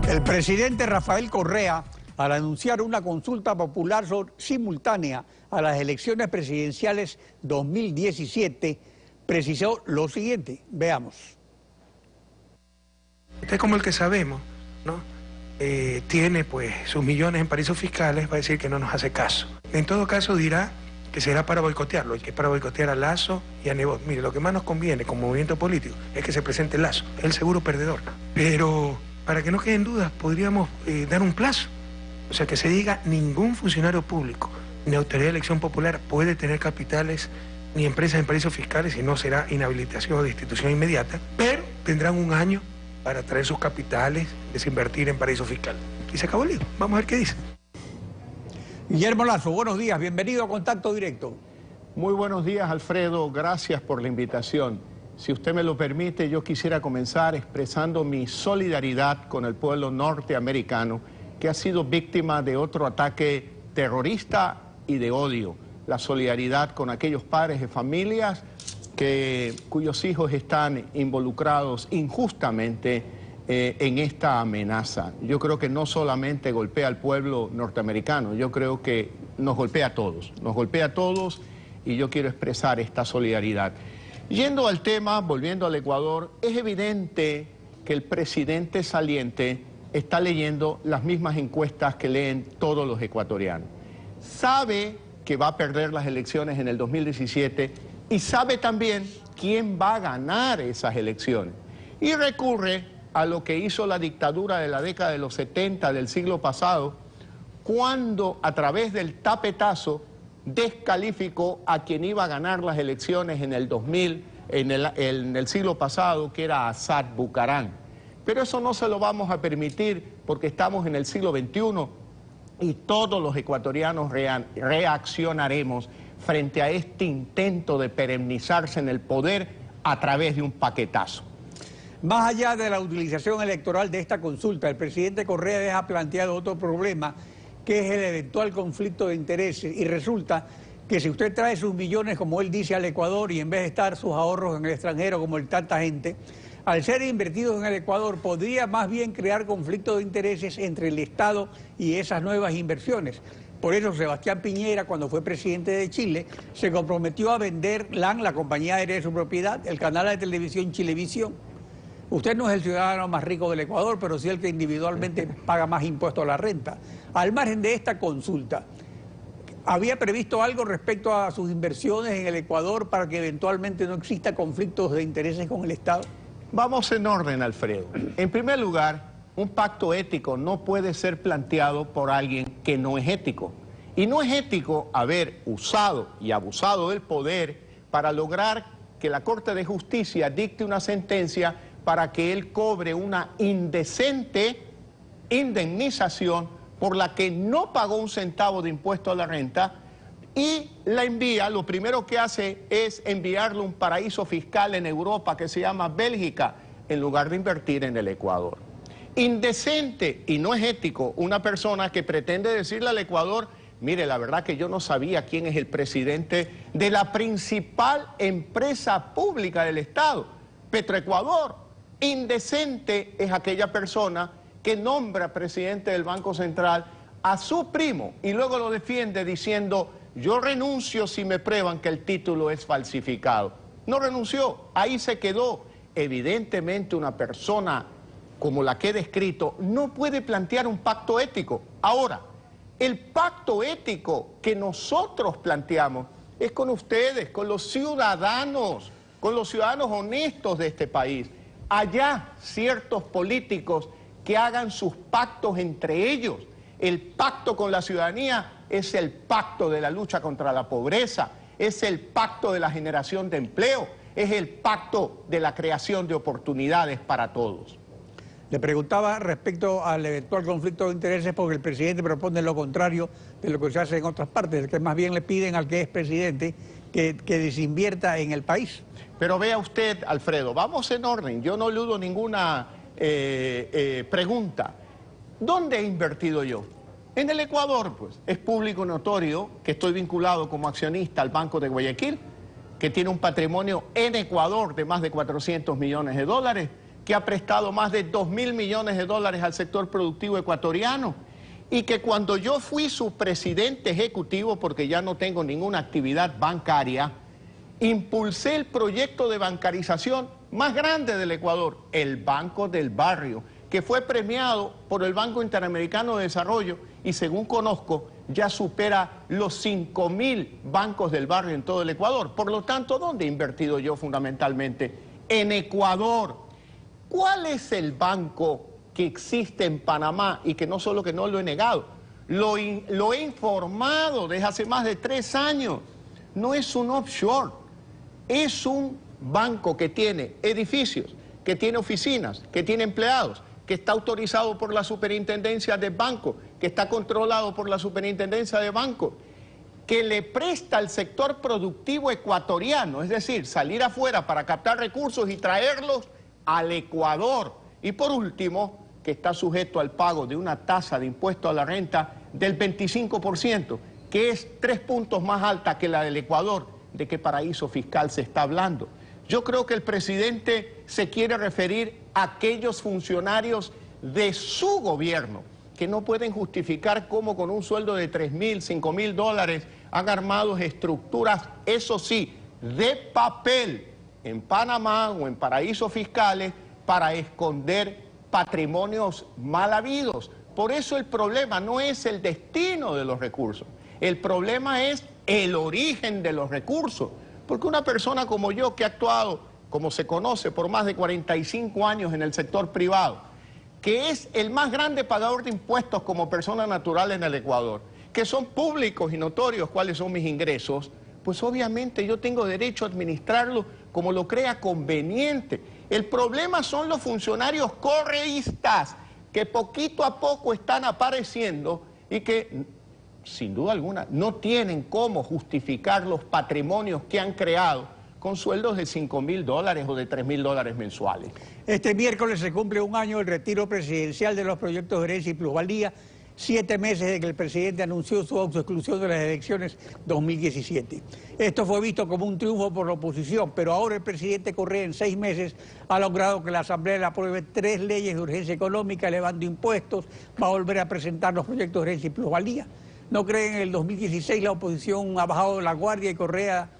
El presidente Rafael Correa, al anunciar una consulta popular simultánea a las elecciones presidenciales 2017, precisó lo siguiente. Veamos. Usted, como el que sabemos, ¿no? Tiene pues sus millones en paraísos fiscales, va a decir que no nos hace caso. En todo caso dirá que será para boicotearlo, y que es para boicotear a Lasso y a Nebot. Mire, lo que más nos conviene como movimiento político es que se presente Lasso, el seguro perdedor. Pero para que no queden dudas, podríamos dar un plazo. O sea, que se diga: ningún funcionario público ni autoridad de elección popular puede tener capitales ni empresas en paraísos fiscales, y no será inhabilitación o destitución inmediata, pero tendrán un año para traer sus capitales, desinvertir en paraísos fiscales. Y se acabó el lío. Vamos a ver qué dice. Guillermo Lasso, buenos días, bienvenido a Contacto Directo. Muy buenos días, Alfredo, gracias por la invitación. Si usted me lo permite, yo quisiera comenzar expresando mi solidaridad con el pueblo norteamericano que ha sido víctima de otro ataque terrorista y de odio. La solidaridad con aquellos padres de familias cuyos hijos están involucrados injustamente en esta amenaza. Yo creo que no solamente golpea al pueblo norteamericano, yo creo que nos golpea a todos y yo quiero expresar esta solidaridad. Yendo al tema, volviendo al Ecuador, es evidente que el presidente saliente está leyendo las mismas encuestas que leen todos los ecuatorianos. Sabe que va a perder las elecciones en el 2017 y sabe también quién va a ganar esas elecciones. Y recurre a lo que hizo la dictadura de la década de los 70 del siglo pasado, cuando a través del tapetazo descalificó a quien iba a ganar las elecciones en el 2000, en el siglo pasado, que era Assad Bucaram. Pero eso no se lo vamos a permitir porque estamos en el siglo XXI y todos los ecuatorianos reaccionaremos frente a este intento de perennizarse en el poder a través de un paquetazo. Más allá de la utilización electoral de esta consulta, el presidente Correa deja planteado otro problema, que es el eventual conflicto de intereses. Y resulta que si usted trae sus millones, como él dice, al Ecuador, y en vez de estar sus ahorros en el extranjero, como tanta gente, al ser invertidos en el Ecuador, podría más bien crear conflictos de intereses entre el Estado y esas nuevas inversiones. Por eso Sebastián Piñera, cuando fue presidente de Chile, se comprometió a vender LAN, la compañía aérea de su propiedad, el canal de televisión Chilevisión. Usted no es el ciudadano más rico del Ecuador, pero sí el que individualmente paga más impuestos a la renta. Al margen de esta consulta, ¿había previsto algo respecto a sus inversiones en el Ecuador para que eventualmente no exista conflictos de intereses con el Estado? Vamos en orden, Alfredo. En primer lugar, un pacto ético no puede ser planteado por alguien que no es ético. Y no es ético haber usado y abusado del poder para lograr que la Corte de Justicia dicte una sentencia para que él cobre una indecente indemnización por la que no pagó un centavo de impuesto a la renta y la envía, lo primero que hace es enviarle a un paraíso fiscal en Europa que se llama Bélgica, en lugar de invertir en el Ecuador. Indecente y no es ético una persona que pretende decirle al Ecuador: mire, la verdad que yo no sabía quién es el presidente de la principal empresa pública del Estado, Petroecuador. Indecente es aquella persona que nombra presidente del Banco Central a su primo y luego lo defiende diciendo: yo renuncio si me prueban que el título es falsificado. No renunció, ahí se quedó. Evidentemente una persona como la que he descrito no puede plantear un pacto ético. Ahora, el pacto ético que nosotros planteamos es con ustedes, con los ciudadanos honestos de este país. Allá ciertos políticos que hagan sus pactos entre ellos. El pacto con la ciudadanía es el pacto de la lucha contra la pobreza, es el pacto de la generación de empleo, es el pacto de la creación de oportunidades para todos. Le preguntaba respecto al eventual conflicto de intereses porque el presidente propone lo contrario de lo que se hace en otras partes, que más bien le piden al que es presidente que desinvierta en el país. Pero vea usted, Alfredo, vamos en orden, yo no eludo ninguna pregunta. ¿Dónde he invertido yo? En el Ecuador, pues. Es público notorio que estoy vinculado como accionista al Banco de Guayaquil, que tiene un patrimonio en Ecuador de más de 400 millones de dólares, que ha prestado más de 2.000 millones de dólares al sector productivo ecuatoriano, y que cuando yo fui su presidente ejecutivo, porque ya no tengo ninguna actividad bancaria, impulsé el proyecto de bancarización más grande del Ecuador, el Banco del Barrio, que fue premiado por el Banco Interamericano de Desarrollo y, según conozco, ya supera los 5.000 bancos del barrio en todo el Ecuador. Por lo tanto, ¿dónde he invertido yo fundamentalmente? En Ecuador. ¿Cuál es el banco que existe en Panamá y que no solo que no lo he negado, lo he informado desde hace más de 3 años? No es un offshore, es un banco que tiene edificios, que tiene oficinas, que tiene empleados, que está autorizado por la Superintendencia de Banco, que está controlado por la Superintendencia de Banco, que le presta al sector productivo ecuatoriano, es decir, salir afuera para captar recursos y traerlos al Ecuador. Y por último, que está sujeto al pago de una tasa de impuesto a la renta del 25%, que es 3 puntos más alta que la del Ecuador. ¿De qué paraíso fiscal se está hablando? Yo creo que el presidente se quiere referir a aquellos funcionarios de su gobierno que no pueden justificar cómo con un sueldo de 3.000, 5.000 dólares han armado estructuras, eso sí, de papel en Panamá o en paraísos fiscales para esconder patrimonios mal habidos. Por eso el problema no es el destino de los recursos, el problema es el origen de los recursos. Porque una persona como yo, que ha actuado, como se conoce, por más de 45 años en el sector privado, que es el más grande pagador de impuestos como persona natural en el Ecuador, que son públicos y notorios cuáles son mis ingresos, pues obviamente yo tengo derecho a administrarlo como lo crea conveniente. El problema son los funcionarios correístas, que poquito a poco están apareciendo y que, sin duda alguna, no tienen cómo justificar los patrimonios que han creado con sueldos de 5.000 dólares o de 3.000 dólares mensuales. Este miércoles se cumple 1 año del retiro presidencial de los proyectos de herencia y plusvalía, 7 meses de que el presidente anunció su autoexclusión de las elecciones 2017. Esto fue visto como un triunfo por la oposición, pero ahora el presidente Correa en 6 meses ha logrado que la Asamblea le apruebe 3 leyes de urgencia económica, elevando impuestos, va a volver a presentar los proyectos de herencia y plusvalía. ¿No creen que en el 2016 la oposición ha bajado la guardia y Correa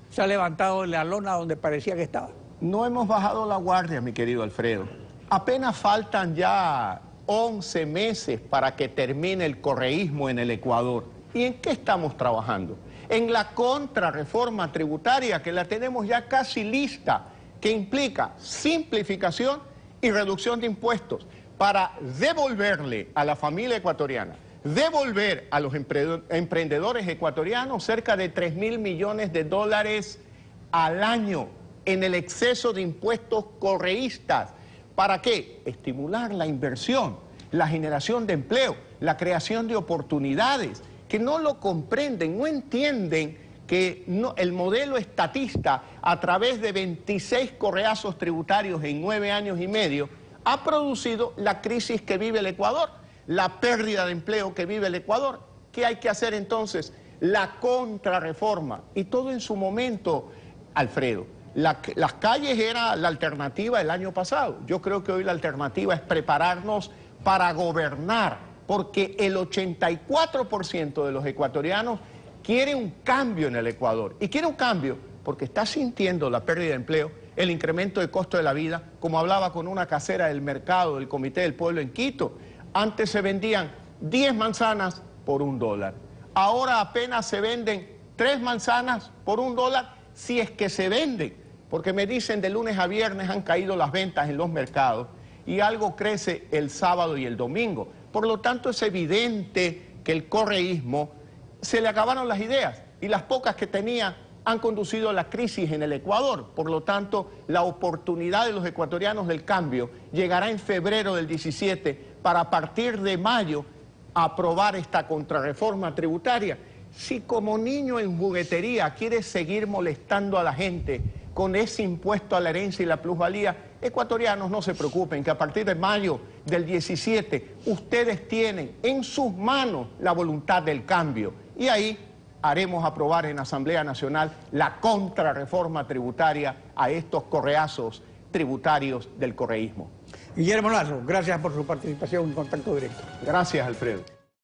se ha levantado en la lona donde parecía que estaba? No hemos bajado la guardia, mi querido Alfredo. Apenas faltan ya 11 meses para que termine el correísmo en el Ecuador. ¿Y en qué estamos trabajando? En la contrarreforma tributaria, que la tenemos ya casi lista, que implica simplificación y reducción de impuestos para devolverle a la familia ecuatoriana, devolver a los emprendedores ecuatorianos cerca de 3.000 millones de dólares al año en el exceso de impuestos correístas. ¿Para qué? Estimular la inversión, la generación de empleo, la creación de oportunidades, que no lo comprenden, no entienden que el modelo estatista, a través de 26 correazos tributarios en 9 años y medio, ha producido la crisis que vive el Ecuador, la pérdida de empleo que vive el Ecuador. ¿Qué hay que hacer entonces? La contrarreforma. Y todo en su momento, Alfredo. Las calles era la alternativa el año pasado. Yo creo que hoy la alternativa es prepararnos para gobernar, porque el 84% de los ecuatorianos quiere un cambio en el Ecuador. Y quiere un cambio porque está sintiendo la pérdida de empleo, el incremento de costo de la vida, como hablaba con una casera del mercado del Comité del Pueblo en Quito. Antes se vendían 10 manzanas por $1. Ahora apenas se venden 3 manzanas por $1, si es que se venden. Porque me dicen de lunes a viernes han caído las ventas en los mercados y algo crece el sábado y el domingo. Por lo tanto, es evidente que el correísmo se le acabaron las ideas y las pocas que tenía han conducido a la crisis en el Ecuador. Por lo tanto, la oportunidad de los ecuatorianos del cambio llegará en febrero del 17 para a partir de mayo aprobar esta contrarreforma tributaria. Si como niño en juguetería quieres seguir molestando a la gente con ese impuesto a la herencia y la plusvalía, ecuatorianos, no se preocupen, que a partir de mayo del 17 ustedes tienen en sus manos la voluntad del cambio. Y ahí haremos aprobar en Asamblea Nacional la contrarreforma tributaria a estos correazos tributarios del correísmo. Guillermo Lazo, gracias por su participación en Contacto Directo. Gracias, Alfredo.